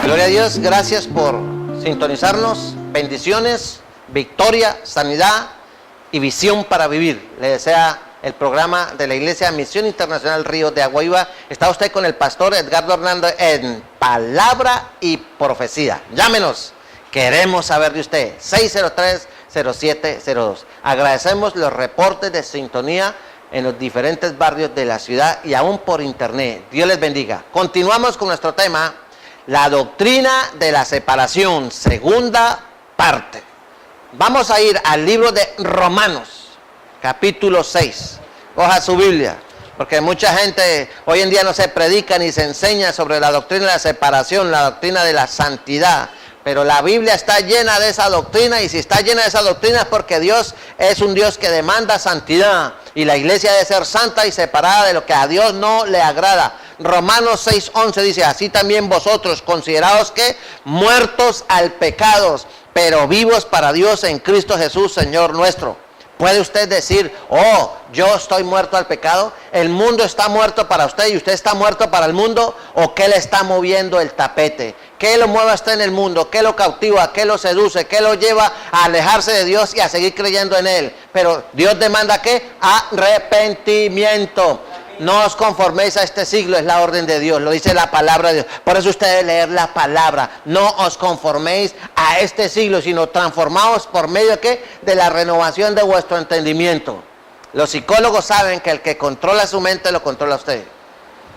Gloria a Dios, gracias por sintonizarnos. Bendiciones, victoria, sanidad y visión para vivir. Le desea el programa de la Iglesia Misión Internacional Río de Agua Viva. Está usted con el pastor Edgardo Hernández en Palabra y Profecía. Llámenos, queremos saber de usted. 603-0702. Agradecemos los reportes de sintonía en los diferentes barrios de la ciudad y aún por internet. Dios les bendiga. Continuamos con nuestro tema, la doctrina de la separación, segunda parte. Vamos a ir al libro de Romanos, capítulo 6. Coja su Biblia, porque mucha gente hoy en día no se predica ni se enseña sobre la doctrina de la separación, la doctrina de la santidad. Pero la Biblia está llena de esa doctrina, y si está llena de esa doctrina es porque Dios es un Dios que demanda santidad, y la iglesia debe ser santa y separada de lo que a Dios no le agrada. Romanos 6:11 dice, así también vosotros, considerados que muertos al pecado, pero vivos para Dios en Cristo Jesús, Señor nuestro. ¿Puede usted decir, oh, yo estoy muerto al pecado? ¿El mundo está muerto para usted y usted está muerto para el mundo? ¿O qué le está moviendo el tapete? ¿Qué lo mueve a usted en el mundo? ¿Qué lo cautiva? ¿Qué lo seduce? ¿Qué lo lleva a alejarse de Dios y a seguir creyendo en Él? Pero Dios demanda ¿qué? Arrepentimiento. No os conforméis a este siglo, es la orden de Dios, lo dice la palabra de Dios. Por eso usted debe leer la palabra. No os conforméis a este siglo, sino transformaos por medio de ¿qué? De la renovación de vuestro entendimiento. Los psicólogos saben que el que controla su mente lo controla usted.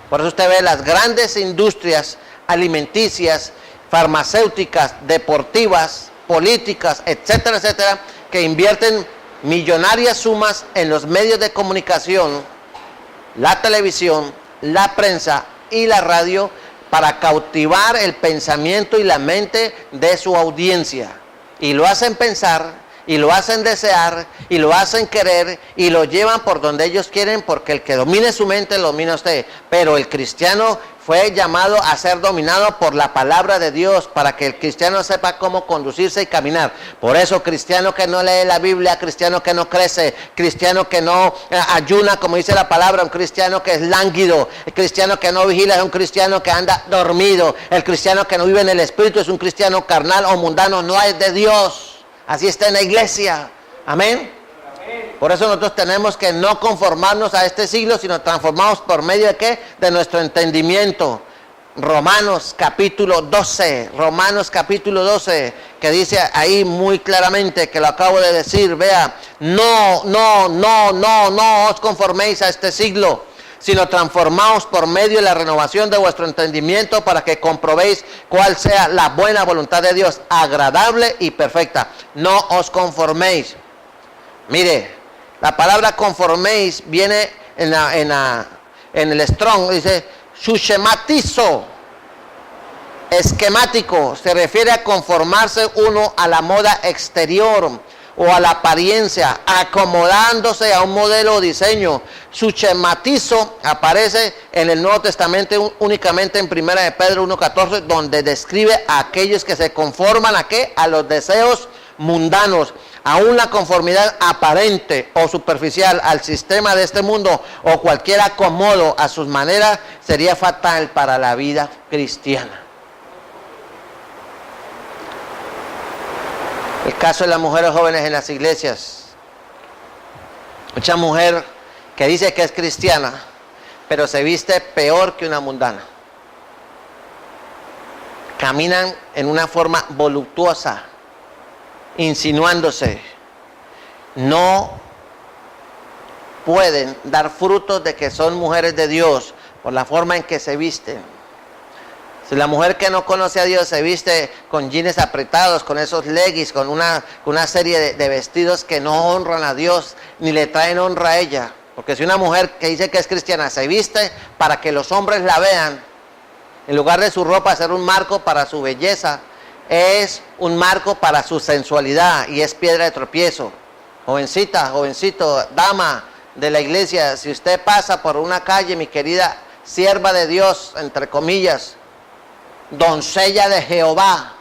Por eso usted ve las grandes industrias alimenticias, farmacéuticas, deportivas, políticas, etcétera, etcétera, que invierten millonarias sumas en los medios de comunicación, la televisión, la prensa y la radio, para cautivar el pensamiento y la mente de su audiencia. Y lo hacen pensar, y lo hacen desear, y lo hacen querer, y lo llevan por donde ellos quieren, porque el que domine su mente lo domina usted. Pero el cristiano fue llamado a ser dominado por la palabra de Dios, para que el cristiano sepa cómo conducirse y caminar. Por eso, cristiano que no lee la Biblia, cristiano que no crece, cristiano que no ayuna, como dice la palabra, un cristiano que es lánguido, el cristiano que no vigila es un cristiano que anda dormido, el cristiano que no vive en el Espíritu es un cristiano carnal o mundano, no es de Dios. Así está en la iglesia. Amén. Por eso nosotros tenemos que no conformarnos a este siglo, sino transformarnos por medio de ¿qué? De nuestro entendimiento. Romanos capítulo 12, Romanos capítulo 12, que dice ahí muy claramente, que lo acabo de decir, vea, no os conforméis a este siglo, sino transformaos por medio de la renovación de vuestro entendimiento, para que comprobéis cuál sea la buena voluntad de Dios, agradable y perfecta. No os conforméis. Mire, la palabra conforméis viene en el Strong, dice sushematizo, esquemático, se refiere a conformarse uno a la moda exterior o a la apariencia, acomodándose a un modelo o diseño. Sushematizo aparece en el Nuevo Testamento únicamente en 1 de Pedro 1:14, donde describe a aquellos que se conforman ¿a qué? A los deseos mundanos, a una conformidad aparente o superficial al sistema de este mundo, o cualquier acomodo a sus maneras, sería fatal para la vida cristiana. El caso de las mujeres jóvenes en las iglesias. Mucha mujer que dice que es cristiana, pero se viste peor que una mundana. Caminan en una forma voluptuosa, insinuándose. No pueden dar frutos de que son mujeres de Dios por la forma en que se visten. Si la mujer que no conoce a Dios se viste con jeans apretados, con esos leggings, con una serie de vestidos que no honran a Dios, ni le traen honra a ella. Porque si una mujer que dice que es cristiana se viste para que los hombres la vean, en lugar de su ropa ser un marco para su belleza, es un marco para su sensualidad y es piedra de tropiezo. Jovencita, jovencito, dama de la iglesia, si usted pasa por una calle, mi querida sierva de Dios, entre comillas, doncella de Jehová,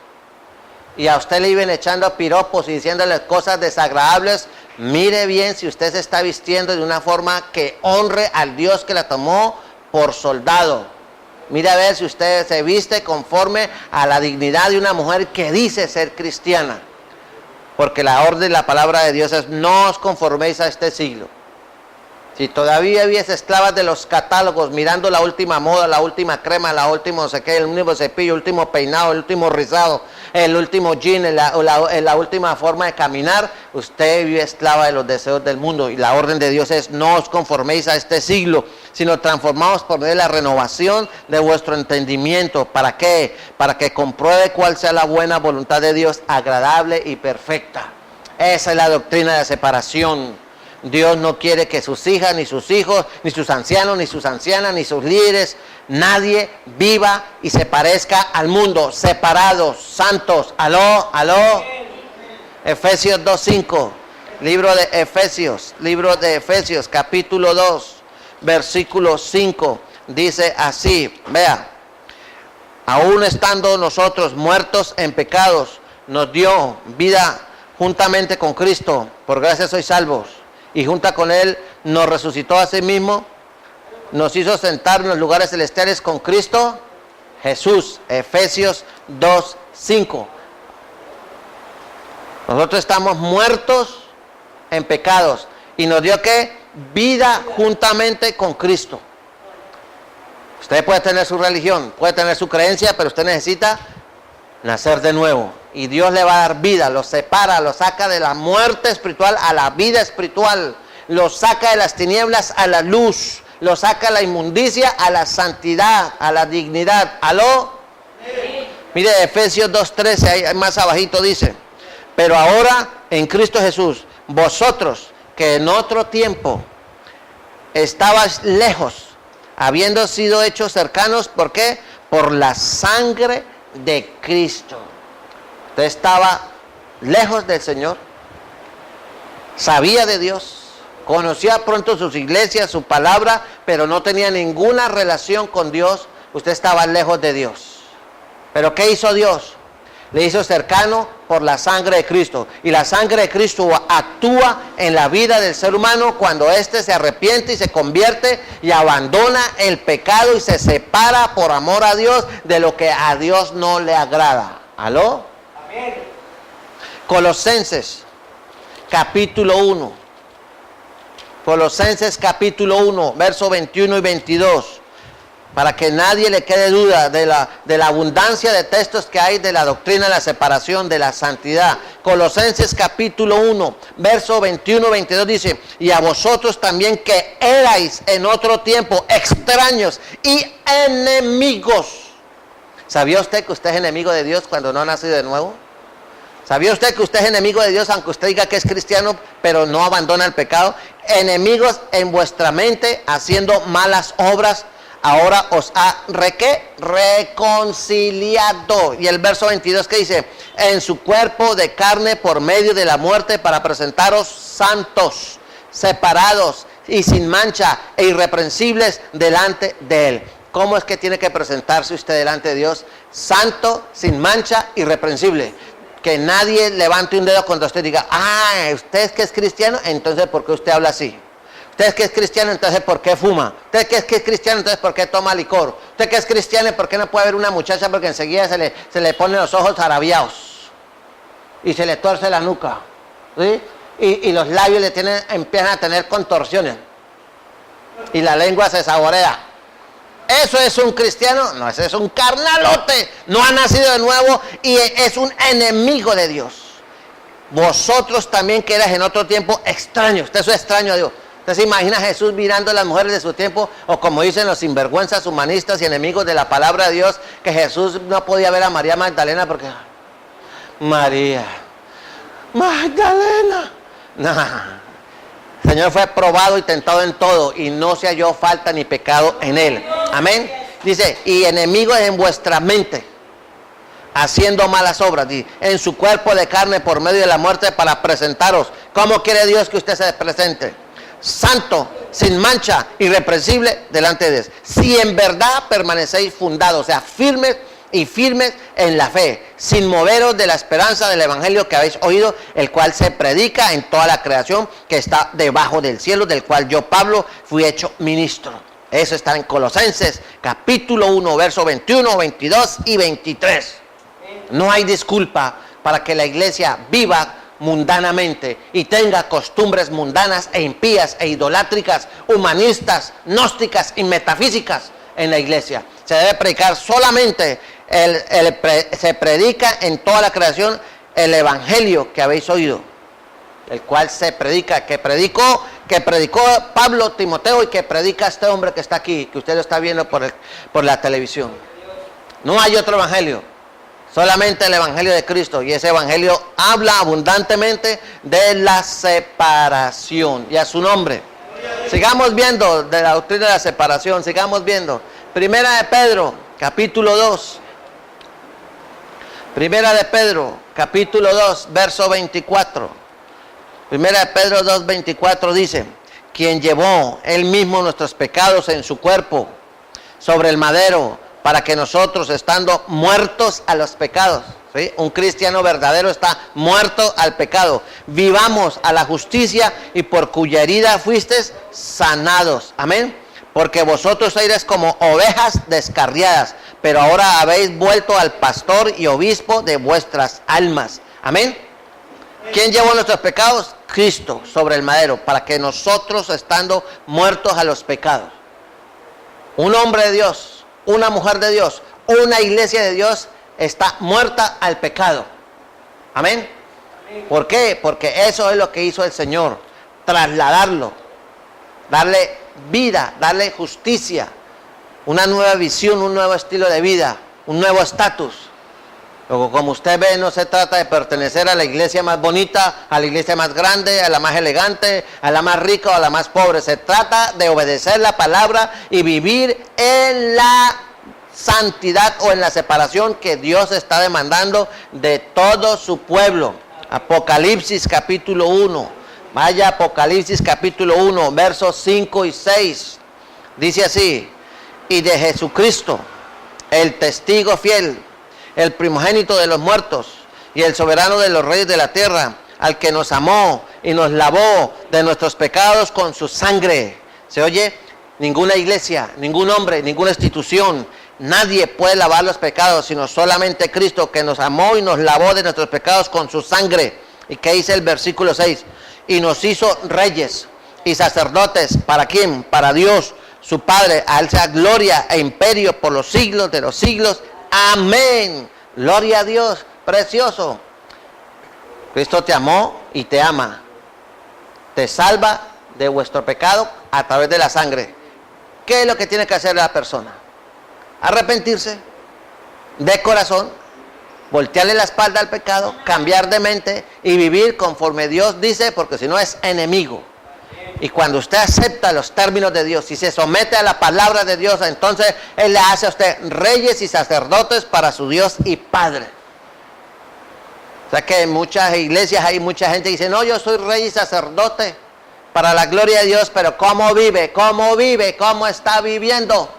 y a usted le iban echando piropos y diciéndole cosas desagradables, mire bien si usted se está vistiendo de una forma que honre al Dios que la tomó por soldado. Mire a ver si usted se viste conforme a la dignidad de una mujer que dice ser cristiana. Porque la orden de la palabra de Dios es: no os conforméis a este siglo. Si todavía vives esclavas de los catálogos, mirando la última moda, la última crema, la última no sé qué, el último cepillo, el último peinado, el último rizado, el último jean, la última forma de caminar, usted vive esclava de los deseos del mundo. Y la orden de Dios es: no os conforméis a este siglo, sino transformaos por medio de la renovación de vuestro entendimiento. ¿Para qué? Para que compruebe cuál sea la buena voluntad de Dios, agradable y perfecta. Esa es la doctrina de la separación. Dios no quiere que sus hijas, ni sus hijos, ni sus ancianos, ni sus ancianas, ni sus líderes, nadie viva y se parezca al mundo. Separados, santos. Aló, aló. Efesios 2:5. Libro de Efesios, capítulo 2, versículo 5. Dice así, vea: aún estando nosotros muertos en pecados, nos dio vida juntamente con Cristo. Por gracia sois salvos. Y junto con Él nos resucitó a sí mismo, nos hizo sentar en los lugares celestiales con Cristo Jesús. Efesios 2:5. Nosotros estamos muertos en pecados y nos dio ¿qué? Vida juntamente con Cristo. Usted puede tener su religión, puede tener su creencia, pero usted necesita nacer de nuevo. Y Dios le va a dar vida, lo separa, lo saca de la muerte espiritual a la vida espiritual, lo saca de las tinieblas a la luz, lo saca de la inmundicia a la santidad, a la dignidad. ¿Aló? Sí. Mire, Efesios 2:13, ahí más abajito dice: pero ahora en Cristo Jesús, vosotros que en otro tiempo estabais lejos, habiendo sido hechos cercanos, ¿por qué? Por la sangre de Cristo. Usted estaba lejos del Señor, sabía de Dios, conocía pronto sus iglesias, su palabra, pero no tenía ninguna relación con Dios. Usted estaba lejos de Dios. ¿Pero qué hizo Dios? Le hizo cercano por la sangre de Cristo. Y la sangre de Cristo actúa en la vida del ser humano cuando éste se arrepiente y se convierte y abandona el pecado y se separa por amor a Dios de lo que a Dios no le agrada. ¿Aló? Amén. Colosenses capítulo 1. Colosenses capítulo 1, versos 21 y 22. Para que nadie le quede duda de la abundancia de textos que hay de la doctrina de la separación, de la santidad. Colosenses capítulo 1, verso 21-22 dice: y a vosotros también que erais en otro tiempo extraños y enemigos. ¿Sabía usted que usted es enemigo de Dios cuando no ha nacido de nuevo? ¿Sabía usted que usted es enemigo de Dios aunque usted diga que es cristiano pero no abandona el pecado? Enemigos en vuestra mente, haciendo malas obras. Ahora os ha reconciliado. Y el verso 22 que dice: en su cuerpo de carne por medio de la muerte, para presentaros santos, separados y sin mancha e irreprensibles delante de Él. ¿Cómo es que tiene que presentarse usted delante de Dios? Santo, sin mancha, irreprensible. Que nadie levante un dedo cuando usted diga: usted es que es cristiano, entonces ¿por qué usted habla así? Usted que es cristiano, entonces ¿por qué fuma? Usted que es cristiano, entonces ¿por qué toma licor? Usted que es cristiano, ¿por qué no puede ver una muchacha? Porque enseguida se le ponen los ojos arabiados y se le tuerce la nuca, ¿sí? Y los labios empiezan a tener contorsiones y la lengua se saborea. ¿Eso es un cristiano? No, ese es un carnalote. No ha nacido de nuevo y es un enemigo de Dios. Vosotros también que eras en otro tiempo extraños. Usted es extraño a Dios. ¿Usted se imagina a Jesús mirando a las mujeres de su tiempo? O como dicen los sinvergüenzas humanistas y enemigos de la palabra de Dios, que Jesús no podía ver a María Magdalena porque... María Magdalena. No. El Señor fue probado y tentado en todo y no se halló falta ni pecado en Él. Amén. Dice: y enemigos en vuestra mente, haciendo malas obras, en su cuerpo de carne por medio de la muerte, para presentaros. ¿Cómo quiere Dios que usted se presente? Santo, sin mancha, irreprensible delante de Dios. Si en verdad permanecéis fundados, o sea, firmes en la fe, sin moveros de la esperanza del evangelio que habéis oído, el cual se predica en toda la creación que está debajo del cielo, del cual yo, Pablo, fui hecho ministro. Eso está en Colosenses, capítulo 1, verso 21, 22 y 23. No hay disculpa para que la iglesia viva mundanamente y tenga costumbres mundanas e impías e idolátricas, humanistas, gnósticas y metafísicas en la iglesia. Se debe predicar solamente, se predica en toda la creación el evangelio que habéis oído, el cual se predica, que predicó Pablo, Timoteo, y que predica este hombre que está aquí, que usted lo está viendo por la televisión. No hay otro evangelio, solamente el evangelio de Cristo, y ese evangelio habla abundantemente de la separación, y a su nombre. Sigamos viendo de la doctrina de la separación, sigamos viendo. Primera de Pedro, capítulo 2. Primera de Pedro, capítulo 2, verso 24. Primera de Pedro 2, 24 dice: quien llevó él mismo nuestros pecados en su cuerpo sobre el madero, para que nosotros, estando muertos a los pecados, ¿sí? Un cristiano verdadero está muerto al pecado, vivamos a la justicia, y por cuya herida fuisteis sanados. Amén. Porque vosotros eres como ovejas descarriadas, pero ahora habéis vuelto al pastor y obispo de vuestras almas. Amén. ¿Quién llevó nuestros pecados? Cristo sobre el madero, para que nosotros, estando muertos a los pecados, un hombre de Dios, una mujer de Dios, una iglesia de Dios está muerta al pecado. Amén. ¿Por qué? Porque eso es lo que hizo el Señor, trasladarlo, darle vida, darle justicia, una nueva visión, un nuevo estilo de vida, un nuevo estatus. Luego, como usted ve, no se trata de pertenecer a la iglesia más bonita, a la iglesia más grande, a la más elegante, a la más rica o a la más pobre. Se trata de obedecer la palabra y vivir en la santidad o en la separación que Dios está demandando de todo su pueblo. Apocalipsis capítulo 1. Vaya, Apocalipsis capítulo 1, versos 5 y 6. Dice así: y de Jesucristo, el testigo fiel, el primogénito de los muertos y el soberano de los reyes de la tierra, al que nos amó y nos lavó de nuestros pecados con su sangre. ¿Se oye? Ninguna iglesia, ningún hombre, ninguna institución, nadie puede lavar los pecados, sino solamente Cristo, que nos amó y nos lavó de nuestros pecados con su sangre. ¿Y qué dice el versículo 6? Y nos hizo reyes y sacerdotes. ¿Para quién? Para Dios, su Padre. A él sea gloria e imperio por los siglos de los siglos. Amén. Gloria a Dios. Precioso. Cristo te amó y te ama. Te salva de vuestro pecado a través de la sangre. ¿Qué es lo que tiene que hacer la persona? Arrepentirse de corazón, voltearle la espalda al pecado, cambiar de mente y vivir conforme Dios dice, porque si no es enemigo. Y cuando usted acepta los términos de Dios y se somete a la palabra de Dios, entonces Él le hace a usted reyes y sacerdotes para su Dios y Padre. O sea que en muchas iglesias hay mucha gente que dice: no, yo soy rey y sacerdote para la gloria de Dios, pero ¿cómo vive? ¿Cómo vive? ¿Cómo está viviendo?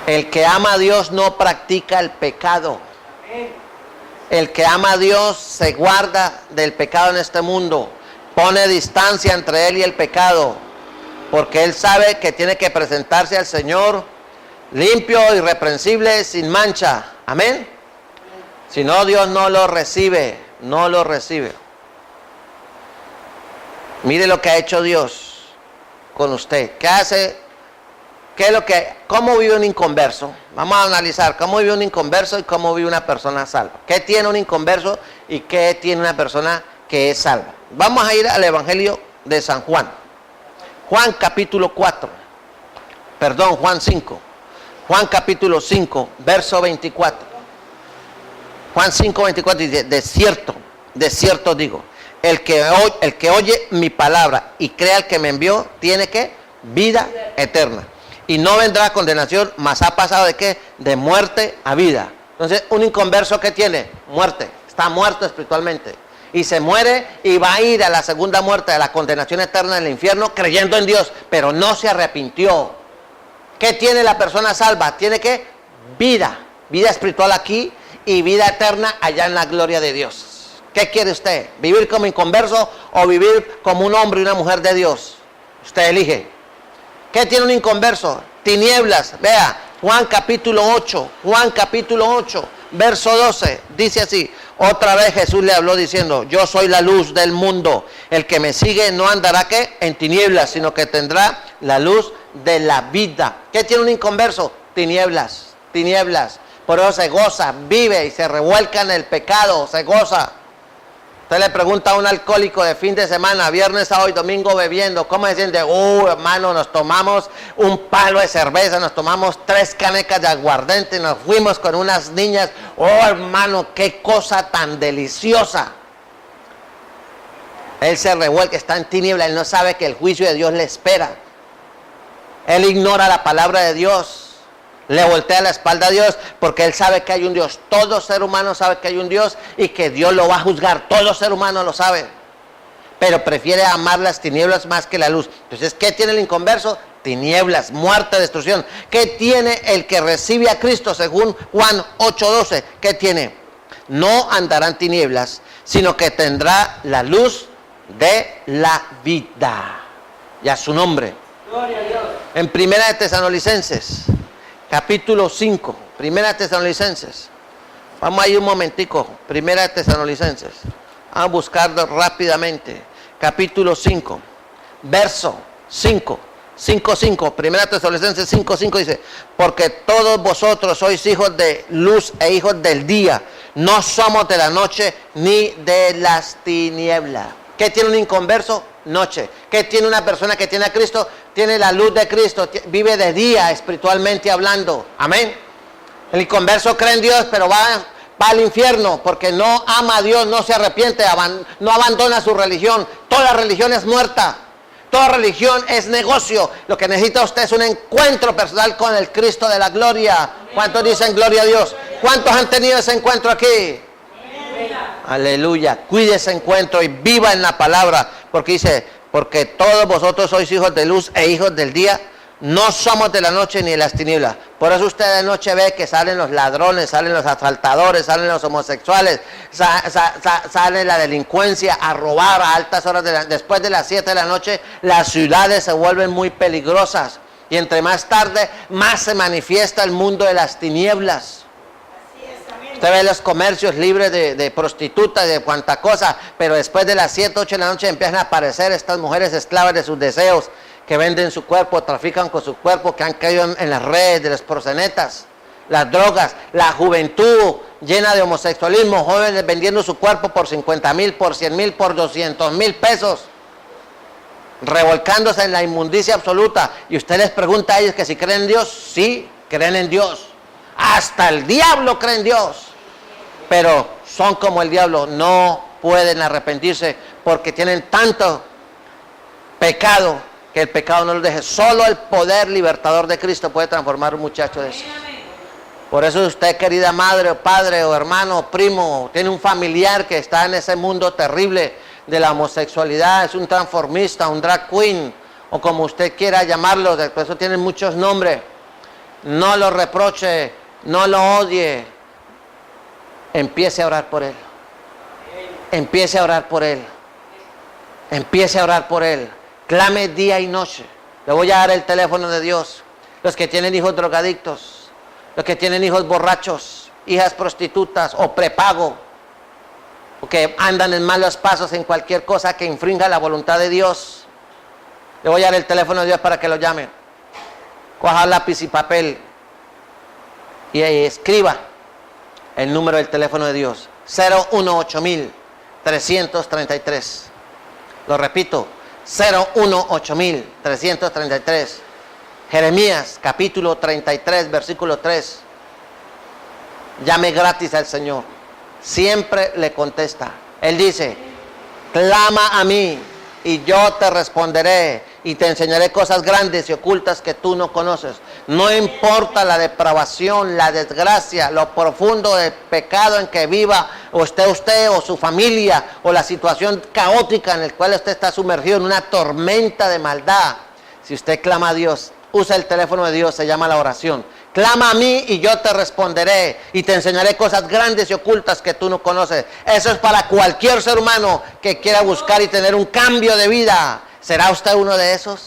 El que ama a Dios no practica el pecado. El que ama a Dios se guarda del pecado en este mundo. Pone distancia entre él y el pecado. Porque él sabe que tiene que presentarse al Señor limpio, irreprensible, sin mancha. Amén. Si no, Dios no lo recibe. No lo recibe. Mire lo que ha hecho Dios con usted. ¿Qué hace? ¿Cómo vive un inconverso? Vamos a analizar cómo vive un inconverso y cómo vive una persona salva. ¿Qué tiene un inconverso y qué tiene una persona que es salva? Vamos a ir al Evangelio de San Juan. Juan capítulo 4. Perdón, Juan 5. Juan capítulo 5, verso 24. Juan 5, 24 dice: de cierto digo, el que oye mi palabra y crea al que me envió, tiene que vida eterna. Y no vendrá a condenación, mas ha pasado de qué? De muerte a vida. Entonces, un inconverso, ¿qué tiene? Muerte. Está muerto espiritualmente. Y se muere y va a ir a la segunda muerte, a la condenación eterna en el infierno, creyendo en Dios, pero no se arrepintió. ¿Qué tiene la persona salva? Tiene que vida. Vida espiritual aquí y vida eterna allá en la gloria de Dios. ¿Qué quiere usted? ¿Vivir como inconverso o vivir como un hombre y una mujer de Dios? Usted elige. ¿Qué tiene un inconverso? Tinieblas. Vea, Juan capítulo 8, verso 12, dice así. Otra vez Jesús le habló diciendo, yo soy la luz del mundo. El que me sigue no andará ¿qué? En tinieblas, sino que tendrá la luz de la vida. ¿Qué tiene un inconverso? Tinieblas, tinieblas. Por eso se goza, vive y se revuelca en el pecado, se goza. Usted le pregunta a un alcohólico de fin de semana, viernes, sábado y domingo bebiendo, ¿cómo se siente? Hermano, nos tomamos un palo de cerveza, nos tomamos 3 canecas de aguardiente, nos fuimos con unas niñas. Hermano, qué cosa tan deliciosa. Él se revuelca, está en tiniebla, él no sabe que el juicio de Dios le espera. Él ignora la palabra de Dios. Le voltea la espalda a Dios porque él sabe que hay un Dios. Todo ser humano sabe que hay un Dios y que Dios lo va a juzgar. Todo ser humano lo sabe. Pero prefiere amar las tinieblas más que la luz. Entonces, ¿qué tiene el inconverso? Tinieblas, muerte, destrucción. ¿Qué tiene el que recibe a Cristo según Juan 8:12? ¿Qué tiene? No andará en tinieblas, sino que tendrá la luz de la vida. Y a su nombre. Gloria a Dios. En Primera de Tesalonicenses. Capítulo 5, Primera de Tesalonicenses. Vamos a ir un momentico, Primera de Tesalonicenses. Vamos a buscarlo rápidamente. Capítulo 5, verso 5. 5:5, Primera de Tesalonicenses 5:5 dice, porque todos vosotros sois hijos de luz e hijos del día. No somos de la noche ni de las tinieblas. ¿Qué tiene un inconverso? Noche. ¿Qué tiene una persona que tiene a Cristo? Tiene la luz de Cristo, vive de día espiritualmente hablando. Amén. El inconverso cree en Dios, pero va al infierno porque no ama a Dios, no se arrepiente, no abandona su religión. Toda religión es muerta. Toda religión es negocio. Lo que necesita usted es un encuentro personal con el Cristo de la gloria. ¿Cuántos dicen gloria a Dios? ¿Cuántos han tenido ese encuentro aquí? Aleluya, cuide ese encuentro y viva en la palabra, porque dice, porque todos vosotros sois hijos de luz e hijos del día, no somos de la noche ni de las tinieblas. Por eso usted de noche ve que salen los ladrones, salen los asaltadores, salen los homosexuales, sale la delincuencia a robar a altas horas, después de las 7 de la noche, las ciudades se vuelven muy peligrosas y entre más tarde, más se manifiesta el mundo de las tinieblas. Usted ve los comercios libres de prostitutas, de cuanta cosa, pero después de las 7, 8 de la noche empiezan a aparecer estas mujeres esclavas de sus deseos, que venden su cuerpo, trafican con su cuerpo, que han caído en las redes de los proxenetas, las drogas, la juventud llena de homosexualismo, jóvenes vendiendo su cuerpo por 50,000, por 100,000, por 200,000 pesos, revolcándose en la inmundicia absoluta. Y usted les pregunta a ellos que si creen en Dios, sí, creen en Dios. Hasta el diablo cree en Dios, pero son como el diablo, no pueden arrepentirse porque tienen tanto pecado que el pecado no los deje. Solo el poder libertador de Cristo puede transformar a un muchacho de eso. Por eso usted, querida madre o padre o hermano o primo, tiene un familiar que está en ese mundo terrible de la homosexualidad, es un transformista, un drag queen, o como usted quiera llamarlo, por eso tienen muchos nombres. No lo reproche, no lo odie. Empiece a orar por él. Empiece a orar por él. Empiece a orar por él. Clame día y noche. Le voy a dar el teléfono de Dios. Los que tienen hijos drogadictos, los que tienen hijos borrachos, hijas prostitutas o prepago, o que andan en malos pasos en cualquier cosa que infrinja la voluntad de Dios. Le voy a dar el teléfono de Dios para que lo llame. Coja lápiz y papel y escriba el número del teléfono de Dios. 018,333. Lo repito, 018,333. Jeremías capítulo 33, versículo 3. Llame gratis al Señor. Siempre le contesta. Él dice, clama a mí y yo te responderé y te enseñaré cosas grandes y ocultas que tú no conoces. No importa la depravación, la desgracia, lo profundo del pecado en que viva usted o su familia, o la situación caótica en la cual usted está sumergido en una tormenta de maldad. Si usted clama a Dios, usa el teléfono de Dios, se llama la oración. Clama a mí y yo te responderé y te enseñaré cosas grandes y ocultas que tú no conoces. Eso es para cualquier ser humano que quiera buscar y tener un cambio de vida. ¿Será usted uno de esos?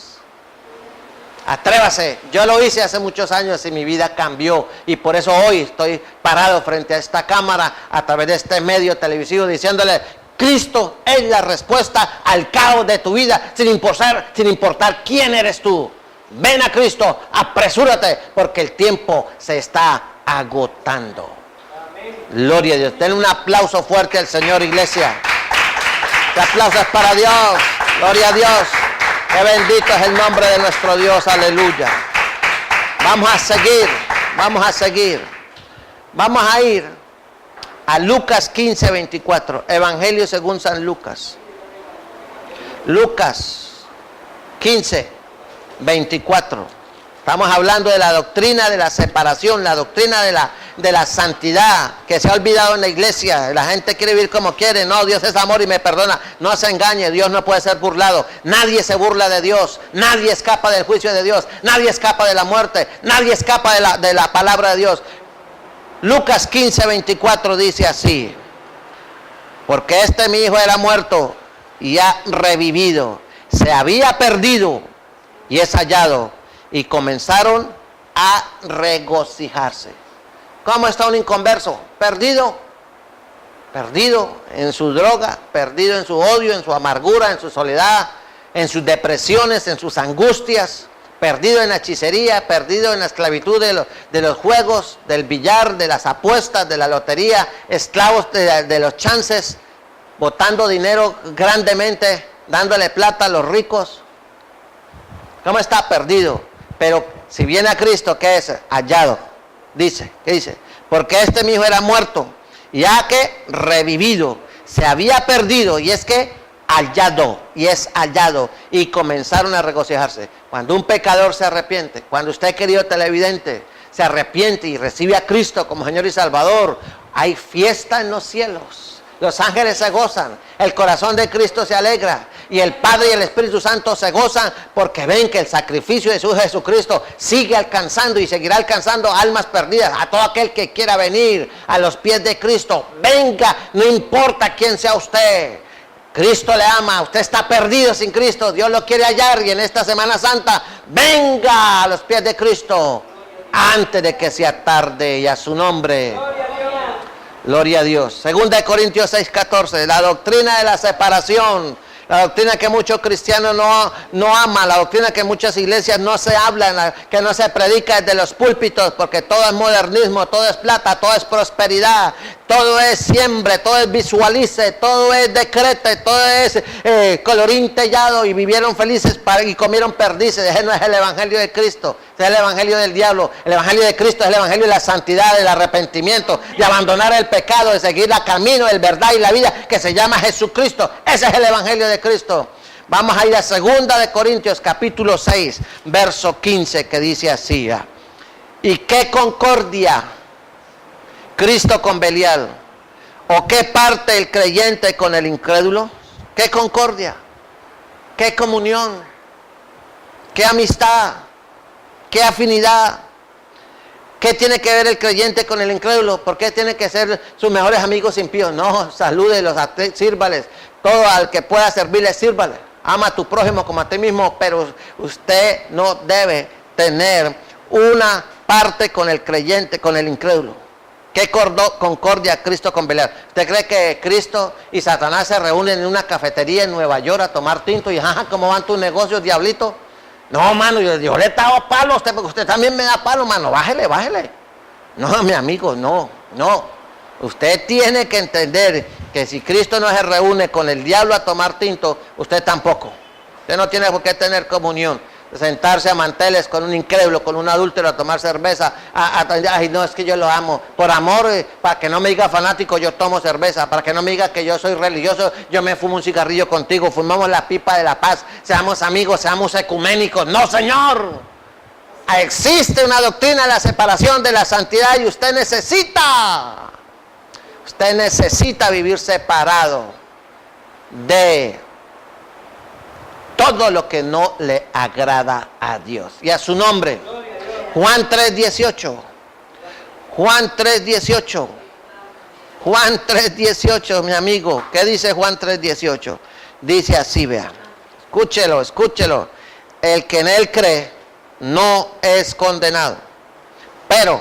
Atrévase. Yo lo hice hace muchos años y mi vida cambió. Y por eso hoy estoy parado frente a esta cámara, a través de este medio televisivo, diciéndole: Cristo es la respuesta al caos de tu vida, sin importar quién eres tú. Ven a Cristo, apresúrate, porque el tiempo se está agotando. Amén. Gloria a Dios. Den un aplauso fuerte al Señor, iglesia. Este aplauso es para Dios. Gloria a Dios. Qué bendito es el nombre de nuestro Dios. Aleluya. Vamos a seguir. Vamos a ir a Lucas 15, 24. Evangelio según San Lucas. Lucas 15, 24. Estamos hablando de la doctrina de la separación, la doctrina de la santidad, que se ha olvidado en la iglesia. La gente quiere vivir como quiere. No, Dios es amor y me perdona. No se engañe, Dios no puede ser burlado. Nadie se burla de Dios. Nadie escapa del juicio de Dios. Nadie escapa de la muerte. Nadie escapa de la palabra de Dios. Lucas 15, 24 dice así: porque mi hijo era muerto y ha revivido. Se había perdido y es hallado. Y comenzaron a regocijarse. ¿Cómo está un inconverso? Perdido en su droga, perdido en su odio, en su amargura, en su soledad, en sus depresiones, en sus angustias, perdido en la hechicería, perdido en la esclavitud de los juegos, del billar, de las apuestas, de la lotería, esclavos de los chances, botando dinero grandemente, dándole plata a los ricos. ¿Cómo está? Perdido. Pero si viene a Cristo, ¿qué es? Hallado. ¿Qué dice? Porque mi hijo era muerto, ya que revivido. Se había perdido y es que hallado. Y es hallado. Y comenzaron a regocijarse. Cuando un pecador se arrepiente, cuando usted, querido televidente, se arrepiente y recibe a Cristo como Señor y Salvador, hay fiesta en los cielos. Los ángeles se gozan, el corazón de Cristo se alegra y el Padre y el Espíritu Santo se gozan porque ven que el sacrificio de su Jesucristo sigue alcanzando y seguirá alcanzando almas perdidas. A todo aquel que quiera venir a los pies de Cristo, venga, no importa quién sea usted. Cristo le ama, usted está perdido sin Cristo, Dios lo quiere hallar y en esta Semana Santa, venga a los pies de Cristo antes de que sea tarde, y a su nombre. Gloria a Dios. Segunda de Corintios 6, 14. La doctrina de la separación. La doctrina que muchos cristianos no aman. La doctrina que muchas iglesias no se hablan. Que no se predica desde los púlpitos. Porque todo es modernismo. Todo es plata. Todo es prosperidad. Todo es siembre. Todo es visualice. Todo es decrete. Todo es colorín tellado. Y vivieron felices y comieron perdices. Ese no es el evangelio de Cristo. Ese es el evangelio del diablo. El evangelio de Cristo es el evangelio de la santidad, del arrepentimiento, de abandonar el pecado, de seguir el camino, el verdad y la vida que se llama Jesucristo. Ese es el evangelio de Cristo. Vamos a ir a 2 de Corintios capítulo 6, verso 15, que dice así: ¿y qué concordia Cristo con Belial? ¿O qué parte el creyente con el incrédulo? ¿Qué concordia? ¿Qué comunión? ¿Qué amistad? ¿Qué afinidad? ¿Qué tiene que ver el creyente con el incrédulo? ¿Por qué tiene que ser sus mejores amigos impíos? No, salúdelos, sírvales. Todo al que pueda servirle, sírvale. Ama a tu prójimo como a ti mismo, pero usted no debe tener una parte con el creyente, con el incrédulo. ¿Qué concordia Cristo con Belial? ¿Usted cree que Cristo y Satanás se reúnen en una cafetería en Nueva York a tomar tinto y jaja, ¿cómo van tus negocios, diablito? No, mano, yo le he dado palo a usted, porque usted también me da palo, mano, bájele. No, mi amigo, no. Usted tiene que entender que si Cristo no se reúne con el diablo a tomar tinto, usted tampoco. Usted no tiene por qué tener comunión. Sentarse a manteles con un incrédulo, con un adúltero a tomar cerveza. Ay, no, es que yo lo amo. Por amor, para que no me diga fanático, yo tomo cerveza. Para que no me diga que yo soy religioso, yo me fumo un cigarrillo contigo. Fumamos la pipa de la paz. Seamos amigos, seamos ecuménicos. ¡No, Señor! Existe una doctrina de la separación, de la santidad, y usted necesita vivir separado de todo lo que no le agrada a Dios y a su nombre. Juan 3:18. Juan 3:18, mi amigo. ¿Qué dice Juan 3:18? Dice así, vea. escúchelo, escúchelo. El que en él cree no es condenado. Pero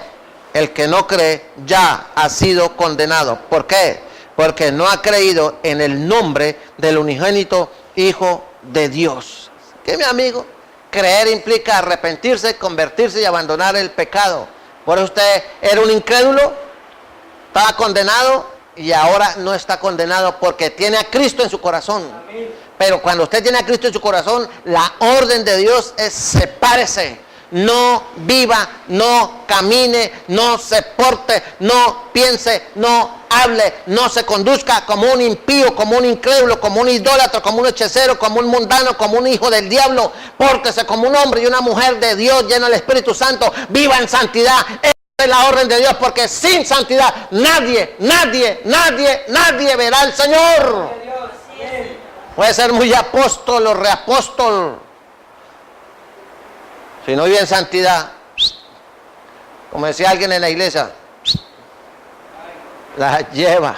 el que no cree ya ha sido condenado. ¿Por qué? Porque no ha creído en el nombre del unigénito Hijo de Dios. ¿Qué, mi amigo? Creer implica arrepentirse, convertirse y abandonar el pecado. Por eso usted era un incrédulo, estaba condenado y ahora no está condenado porque tiene a Cristo en su corazón. Pero cuando usted tiene a Cristo en su corazón, la orden de Dios es sepárese. No viva, no camine, no se porte, no piense, no hable, no se conduzca como un impío, como un incrédulo, como un idólatra, como un hechicero, como un mundano, como un hijo del diablo. Pórtese como un hombre y una mujer de Dios lleno del Espíritu Santo. Viva en santidad. Esa es la orden de Dios, porque sin santidad nadie verá al Señor. Puede ser muy apóstol o reapóstol. Si no vive en santidad, como decía alguien en la iglesia, la lleva.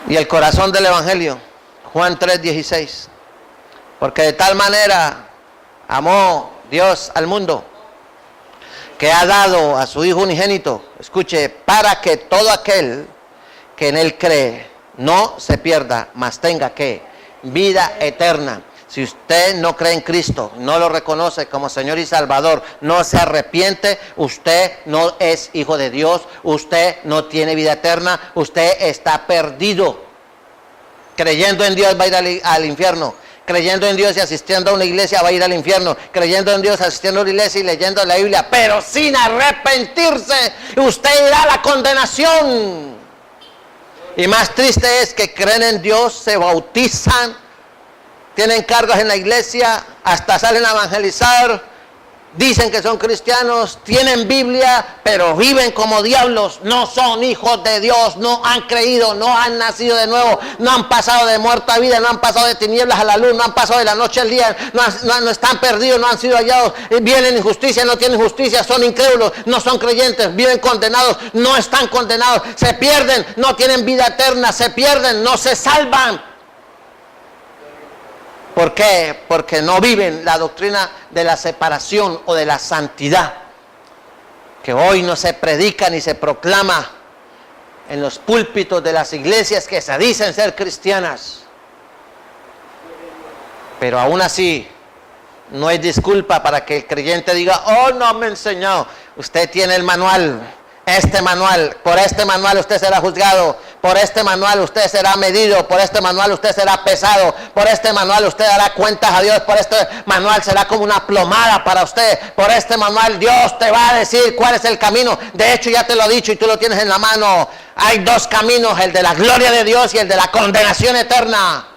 Y el corazón del evangelio, Juan 3:16. Porque de tal manera amó Dios al mundo, que ha dado a su Hijo unigénito, escuche, para que todo aquel que en él cree no se pierda, mas tenga que vida eterna. Si usted no cree en Cristo, no lo reconoce como Señor y Salvador, no se arrepiente, usted no es hijo de Dios, usted no tiene vida eterna, usted está perdido. Creyendo en Dios va a ir al infierno. Creyendo en Dios y asistiendo a una iglesia va a ir al infierno. Creyendo en Dios, asistiendo a una iglesia y leyendo la Biblia, pero sin arrepentirse, usted irá a la condenación. Y más triste es que creen en Dios, se bautizan, tienen cargos en la iglesia, hasta salen a evangelizar, dicen que son cristianos, tienen Biblia, pero viven como diablos, no son hijos de Dios, no han creído, no han nacido de nuevo, no han pasado de muerto a vida, no han pasado de tinieblas a la luz, no han pasado de la noche al día, no están perdidos, no han sido hallados, viven en injusticia, no tienen justicia, son incrédulos, no son creyentes, viven condenados, no están condenados, se pierden, no tienen vida eterna, se pierden, no se salvan. ¿Por qué? Porque no viven la doctrina de la separación o de la santidad, que hoy no se predica ni se proclama en los púlpitos de las iglesias que se dicen ser cristianas. Pero aún así, no hay disculpa para que el creyente diga, oh, no me enseñó. Usted tiene el manual. Este manual, por este manual usted será juzgado, por este manual usted será medido, por este manual usted será pesado, por este manual usted dará cuentas a Dios, por este manual será como una plomada para usted, por este manual Dios te va a decir cuál es el camino. De hecho ya te lo he dicho y tú lo tienes en la mano. Hay dos caminos, el de la gloria de Dios y el de la condenación eterna.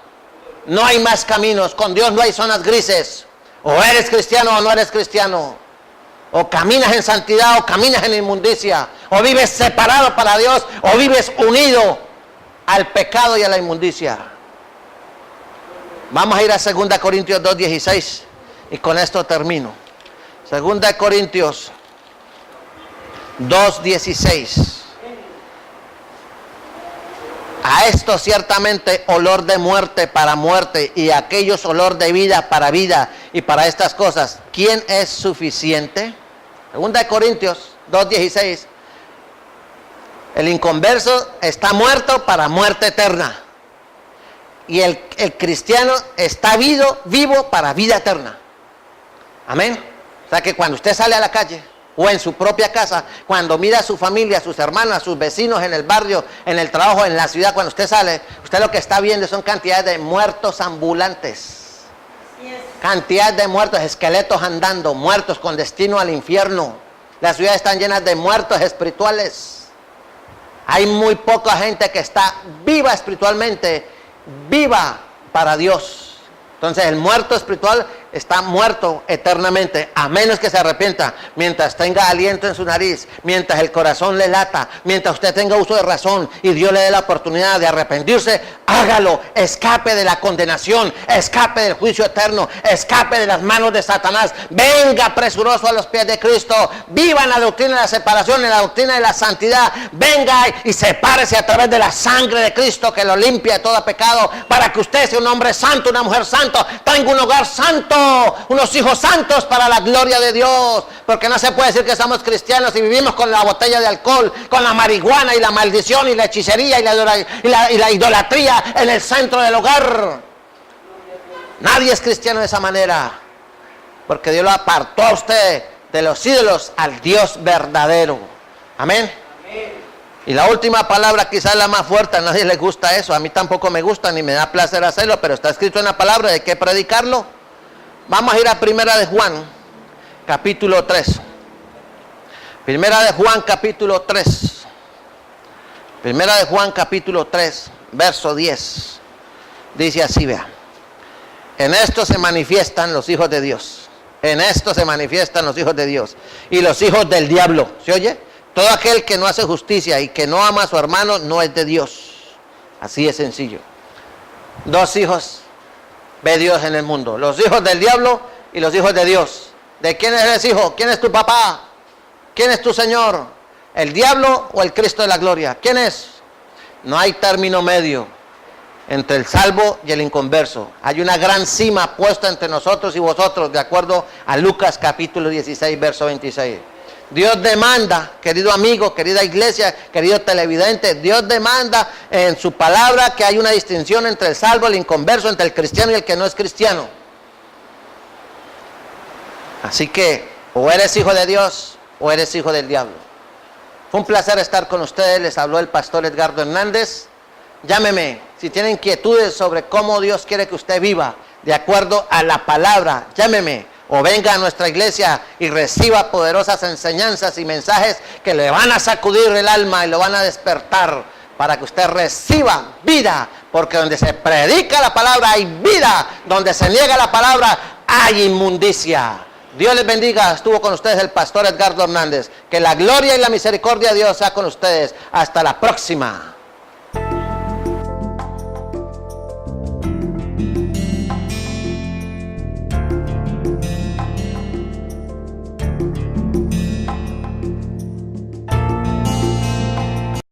No hay más caminos, con Dios no hay zonas grises. O eres cristiano o no eres cristiano. O caminas en santidad o caminas en inmundicia. O vives separado para Dios o vives unido al pecado y a la inmundicia. Vamos a ir a 2 Corintios 2:16 y con esto termino. 2 Corintios 2:16. A esto ciertamente olor de muerte para muerte y a aquellos olor de vida para vida, y para estas cosas, ¿quién es suficiente? 2 Corintios 2:16. El inconverso está muerto para muerte eterna. Y el cristiano está vivo para vida eterna. Amén. O sea que cuando usted sale a la calle o en su propia casa, cuando mira a su familia, a sus hermanos, a sus vecinos en el barrio, en el trabajo, en la ciudad, cuando usted sale, usted lo que está viendo son cantidades de muertos ambulantes. Cantidad de muertos, esqueletos andando, muertos con destino al infierno. Las ciudades están llenas de muertos espirituales. Hay muy poca gente que está viva espiritualmente, viva para Dios. Entonces el muerto espiritual está muerto eternamente, a menos que se arrepienta. Mientras tenga aliento en su nariz, mientras el corazón le lata, mientras usted tenga uso de razón y Dios le dé la oportunidad de arrepentirse, hágalo. Escape de la condenación, escape del juicio eterno, escape de las manos de Satanás. Venga presuroso a los pies de Cristo. Viva en la doctrina de la separación, en la doctrina de la santidad. Venga y sepárese a través de la sangre de Cristo que lo limpia de todo pecado, para que usted sea un hombre santo, una mujer santo, tenga un hogar santo, unos hijos santos para la gloria de Dios. Porque no se puede decir que somos cristianos y vivimos con la botella de alcohol, con la marihuana y la maldición y la hechicería y la idolatría en el centro del hogar. Nadie es cristiano de esa manera, porque Dios lo apartó a usted de los ídolos al Dios verdadero. Amén. Y la última palabra, quizás la más fuerte, a nadie le gusta eso, a mí tampoco me gusta ni me da placer hacerlo, pero está escrito en la palabra, hay que predicarlo. Vamos a ir a Primera de Juan, capítulo 3. Primera de Juan, capítulo 3. Primera de Juan, capítulo 3, verso 10. Dice así, vea. En esto se manifiestan los hijos de Dios. En esto se manifiestan los hijos de Dios y los hijos del diablo. ¿Se oye? Todo aquel que no hace justicia y que no ama a su hermano no es de Dios. Así es sencillo. Dos hijos ve Dios en el mundo. Los hijos del diablo y los hijos de Dios. ¿De quién eres hijo? ¿Quién es tu papá? ¿Quién es tu Señor? ¿El diablo o el Cristo de la gloria? ¿Quién es? No hay término medio entre el salvo y el inconverso. Hay una gran cima puesta entre nosotros y vosotros, de acuerdo a Lucas capítulo 16, verso 26. Dios demanda, querido amigo, querida iglesia, querido televidente, Dios demanda en su palabra que hay una distinción entre el salvo y el inconverso, entre el cristiano y el que no es cristiano. Así que o eres hijo de Dios o eres hijo del diablo. Fue un placer estar con ustedes, les habló el pastor Edgardo Hernández. Llámeme si tienen inquietudes sobre cómo Dios quiere que usted viva de acuerdo a la palabra. Llámeme o venga a nuestra iglesia y reciba poderosas enseñanzas y mensajes que le van a sacudir el alma y lo van a despertar para que usted reciba vida, porque donde se predica la palabra hay vida, donde se niega la palabra hay inmundicia. Dios les bendiga. Estuvo con ustedes el pastor Edgardo Hernández. Que la gloria y la misericordia de Dios sea con ustedes. Hasta la próxima.